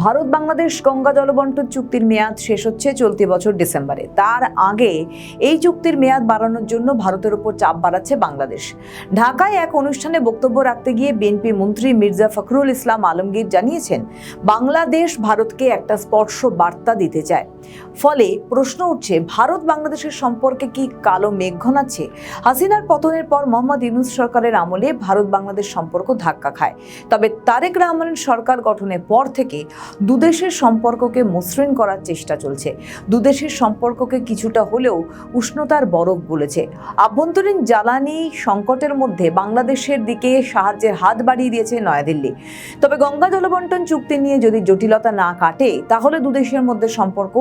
ভারত বাংলাদেশ গঙ্গা জলবন্টন চুক্তির মেয়াদ শেষ হচ্ছে চলতি বছর ডিসেম্বরে। তার আগে এই চুক্তির মেয়াদ বাড়ানোর জন্য ভারতের উপর চাপ বাড়াচ্ছে বাংলাদেশ। ঢাকায় এক অনুষ্ঠানে বক্তব্য রাখতে গিয়ে বিএনপি মন্ত্রী মির্জা ফখরুল ইসলাম আলমগীর জানিয়েছেন, বাংলাদেশ ভারতকে একটা স্পর্শ বার্তা দিতে চায়। ফলে প্রশ্ন উঠছে, ভারত বাংলাদেশের সম্পর্কে কি কালো মেঘ ঘনাচ্ছে? হাসিনার পতনের পর মোহাম্মদ ইউনূস সরকারের আমলে ভারত বাংলাদেশ সম্পর্ক ধাক্কা খায়। তবে তারেক রহমানের সরকার গঠনের পর থেকে দুদেশের সম্পর্ককে মসৃণ করার চেষ্টা চলছে। দুদেশের সম্পর্ককে কিছুটা হলেও উষ্ণতার বরফ গলেছে। আভ্যন্তরীণ জ্বালানি সংকটের মধ্যে বাংলাদেশের দিকে সাহায্যের হাত বাড়িয়ে দিয়েছে নয়াদিল্লি। তবে গঙ্গা জলবন্টন চুক্তি নিয়ে যদি জটিলতা না কাটে, তাহলে দুদেশের মধ্যে সম্পর্ক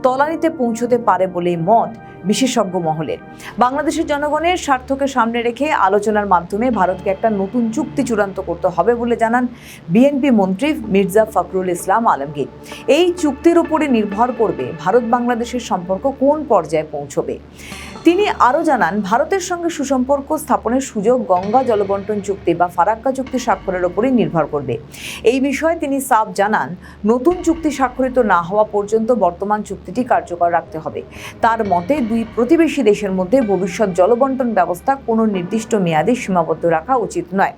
তলানিতে পৌঁছতে পারে বলে মত বিশেষজ্ঞ মহলের। বাংলাদেশের জনগণের স্বার্থকে সামনে রেখে আলোচনার মাধ্যমে ভারতকে একটা নতুন চুক্তি চূড়ান্ত করতে হবে বলে জানান বিএনপি মন্ত্রী মির্জা ফখরুল ইসলাম আলমগীর। এই চুক্তির উপরে নির্ভর করবে ভারত বাংলাদেশের সম্পর্ক কোন পর্যায়ে পৌঁছবে। তিনি আরও জানান, ভারতের সঙ্গে সুসম্পর্ক স্থাপনের সুযোগ গঙ্গা জলবন্টন চুক্তি বা ফারাক্কা চুক্তি স্বাক্ষরের উপরই নির্ভর করবে। এই বিষয়ে তিনি সাফ জানান, নতুন চুক্তি স্বাক্ষরিত না হওয়া পর্যন্ত বর্তমান চুক্তিটি কার্যকর রাখতে হবে। তার মতে দুই প্রতিবেশী দেশের মধ্যে ভবিষ্যৎ জলবন্টন ব্যবস্থা কোনো নির্দিষ্ট মেয়াদে সীমাবদ্ধ রাখা উচিত নয়।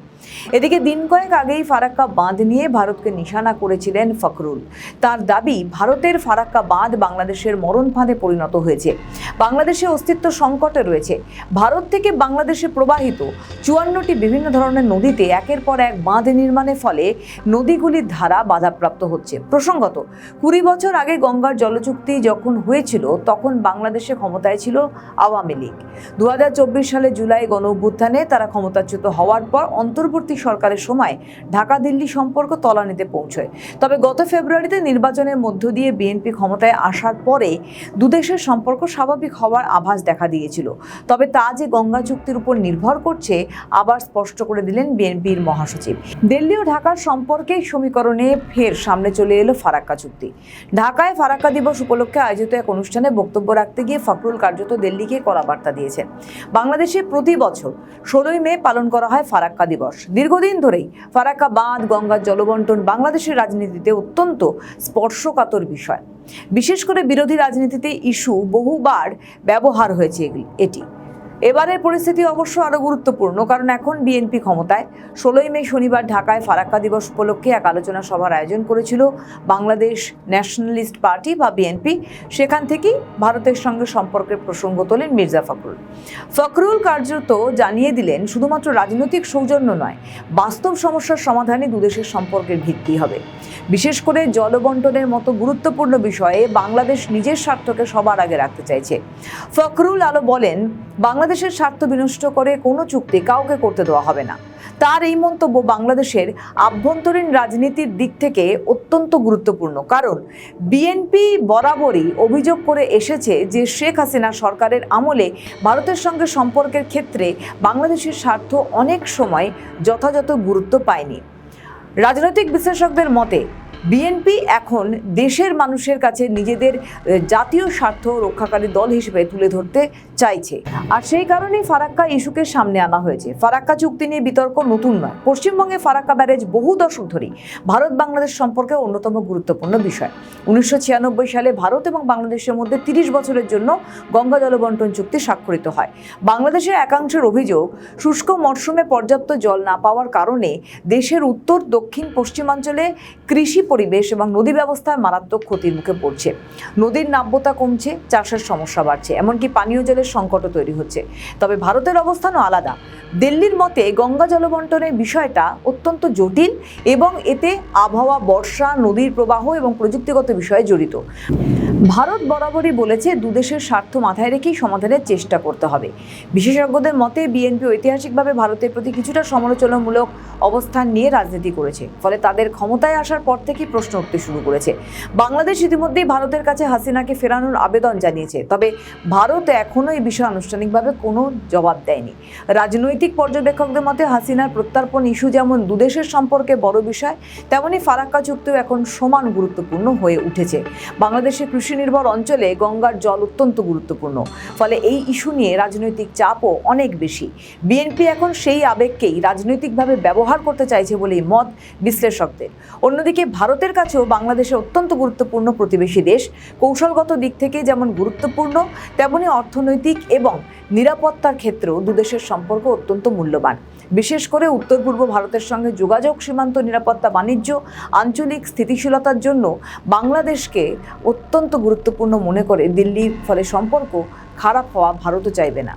এদিকে দিন কয়েক আগেই ফারাক্কা বাঁধ নিয়ে ভারতকে নিশানা করেছিলেন ফখরুল। তার দাবি, ভারতের ফারাক্কা বাঁধ বাংলাদেশের মরণ ফাঁদে পরিণত হয়েছে। বাংলাদেশে অস্তিত্ব সংকটে রয়েছে। ভারত থেকে বাংলাদেশে প্রবাহিত 54টি বিভিন্ন ধরনের নদীতে একের পর এক বাঁধ নির্মাণের ফলে নদীগুলির ধারা বাধাপ্রাপ্ত হচ্ছে। প্রসঙ্গত, 20 বছর আগে গঙ্গার জলচুক্তি যখন হয়েছিল, তখন বাংলাদেশে ক্ষমতায় ছিল আওয়ামী লীগ। 2024 সালে জুলাই গণ অভ্যুত্থানে তারা ক্ষমতাচ্যুত হওয়ার পর অন্তর্বর্তী সরকারের সময় ঢাকা দিল্লি সম্পর্ক তলানিতে পৌঁছয়। তবে গত ফেব্রুয়ারিতে নির্বাচনের মধ্য দিয়ে বিএনপি ক্ষমতায় আসার পরে দুদেশের সম্পর্ক স্বাভাবিক হওয়ার আভাস দেখা দিয়েছিল। তবে তা যে গঙ্গা চুক্তির উপর নির্ভর করছে, আবার স্পষ্ট করে দিলেন বিএনপির মহাসচিব। দিল্লি ও ঢাকার সম্পর্কের সমীকরণে ফের সামনে চলে এলো ফারাক্কা চুক্তি। ঢাকায় ফারাক্কা দিবস উপলক্ষে আয়োজিত এক অনুষ্ঠানে বক্তব্য রাখতে গিয়ে ফখরুল কার্যত দিল্লিকে কড়া বার্তা দিয়েছেন। বাংলাদেশে প্রতি বছর 16ই মে পালন করা হয় ফারাক্কা দিবস। দীর্ঘদিন ধরেই ফারাক্কা বাঁধ, গঙ্গার জলবন্টন বাংলাদেশের রাজনীতিতে অত্যন্ত স্পর্শকাতর বিষয়। বিশেষ করে বিরোধী রাজনীতিতে ইস্যু বহুবার ব্যবহার হয়েছে এটি। এবারের পরিস্থিতি অবশ্য আরও গুরুত্বপূর্ণ, কারণ এখন বিএনপি ক্ষমতায়। 16ই মে শনিবার ঢাকায় ফারাক্কা দিবস উপলক্ষে এক আলোচনা সভার আয়োজন করেছিল বাংলাদেশ ন্যাশনালিস্ট পার্টি বা বিএনপি। সেখান থেকেই ভারতের সঙ্গে সম্পর্কের প্রসঙ্গ তোলেন মির্জা ফখরুল। ফখরুল কার্যত জানিয়ে দিলেন, শুধুমাত্র রাজনৈতিক সৌজন্য নয়, বাস্তব সমস্যার সমাধানে দুদেশের সম্পর্কের ভিত্তি হবে। বিশেষ করে জলবন্টনের মতো গুরুত্বপূর্ণ বিষয়ে বাংলাদেশ নিজের স্বার্থকে সবার আগে রাখতে চাইছে। ফখরুল আরও বলেন, বাংলাদেশের স্বার্থ বিনষ্ট করে কোনো চুক্তি কাউকে করতে দেওয়া হবে না। তার এই মন্তব্য বাংলাদেশের আভ্যন্তরীণ রাজনীতির দিক থেকে অত্যন্ত গুরুত্বপূর্ণ, কারণ বিএনপি বরাবরই অভিযোগ করে এসেছে যে শেখ হাসিনা সরকারের আমলে ভারতের সঙ্গে সম্পর্কের ক্ষেত্রে বাংলাদেশের স্বার্থ অনেক সময় যথাযথ গুরুত্ব পায়নি। রাজনৈতিক বিশ্লেষকদের মতে বিএনপি এখন দেশের মানুষের কাছে নিজেদের জাতীয় স্বার্থ রক্ষাকারী দল হিসেবে তুলে ধরতে চাইছে, আর সেই কারণেই ফারাক্কা ইস্যুকে সামনে আনা হয়েছে। ফারাক্কা চুক্তি নিয়ে বিতর্ক নতুন নয়। পশ্চিমবঙ্গে ফারাক্কা ব্যারেজ বহু দশক ধরেই ভারত বাংলাদেশ সম্পর্কে অন্যতম গুরুত্বপূর্ণ বিষয়। 1996 সালে ভারত এবং বাংলাদেশের মধ্যে 30 বছরের জন্য গঙ্গা জলবন্টন চুক্তি স্বাক্ষরিত হয়। বাংলাদেশের একাংশের অভিযোগ, শুষ্ক মরশুমে পর্যাপ্ত জল না পাওয়ার কারণে দেশের উত্তর, দক্ষিণ, পশ্চিমাঞ্চলে কৃষি পরিবেশ এবং নদী ব্যবস্থার মারাত্মক ক্ষতির মুখে পড়ছে। নদীর নাব্যতা কমছে, চাষের সমস্যা বাড়ছে, এমনকি পানীয় জলের সংকটও তৈরি হচ্ছে। তবে ভারতের অবস্থানও আলাদা। দিল্লির মতে গঙ্গা জলবন্টনের বিষয়টা অত্যন্ত জটিল এবং এতে আবহাওয়া, বর্ষা, নদীর প্রবাহ এবং প্রযুক্তিগত বিষয়ে জড়িত। ভারত বরাবরই বলেছে দুদেশের স্বার্থ মাথায় রেখেই সমাধানের চেষ্টা করতে হবে। বিশেষজ্ঞদের মতে বিএনপি ঐতিহাসিকভাবে ভারতের প্রতি কিছুটা সমালোচনামূলক অবস্থান নিয়ে রাজনীতি করেছে। ফলে তাদের ক্ষমতায় আসার পর থেকেই প্রশ্ন উঠতে শুরু করেছে। বাংলাদেশ ইতিমধ্যেই ভারতের কাছে হাসিনাকে ফেরানোর আবেদন জানিয়েছে। তবে ভারত এখনও এই বিষয়ে আনুষ্ঠানিকভাবে কোনো জবাব দেয়নি। রাজনৈতিক পর্যবেক্ষকদের মতে হাসিনার প্রত্যর্পণ ইস্যু যেমন দুদেশের সম্পর্কে বড় বিষয়, তেমনি ফারাক্কা চুক্তিও এখন সমান গুরুত্বপূর্ণ হয়ে উঠেছে। বাংলাদেশের কৃষি কৃষি নির্ভর অঞ্চলে গঙ্গার জল অত্যন্ত গুরুত্বপূর্ণ, ফলে এই ইস্যু নিয়ে রাজনৈতিক চাপও অনেক বেশি। বিএনপি এখন সেই আবেগকেই রাজনৈতিকভাবে ব্যবহার করতে চাইছে বলেই মত বিশ্লেষকদের। অন্যদিকে ভারতের কাছেও বাংলাদেশে অত্যন্ত গুরুত্বপূর্ণ প্রতিবেশী দেশ, কৌশলগত দিক থেকে যেমন গুরুত্বপূর্ণ তেমনি অর্থনৈতিক এবং নিরাপত্তার ক্ষেত্রেও দুদেশের সম্পর্ক অত্যন্ত মূল্যবান। বিশেষ করে উত্তর পূর্ব ভারতের সঙ্গে যোগাযোগ, সীমান্ত নিরাপত্তা, বাণিজ্য, আঞ্চলিক স্থিতিশীলতার জন্য বাংলাদেশকে অত্যন্ত গুরুত্বপূর্ণ মনে করে দিল্লি। ফলে সম্পর্ক খারাপ হওয়া ভারতও চাইবে না।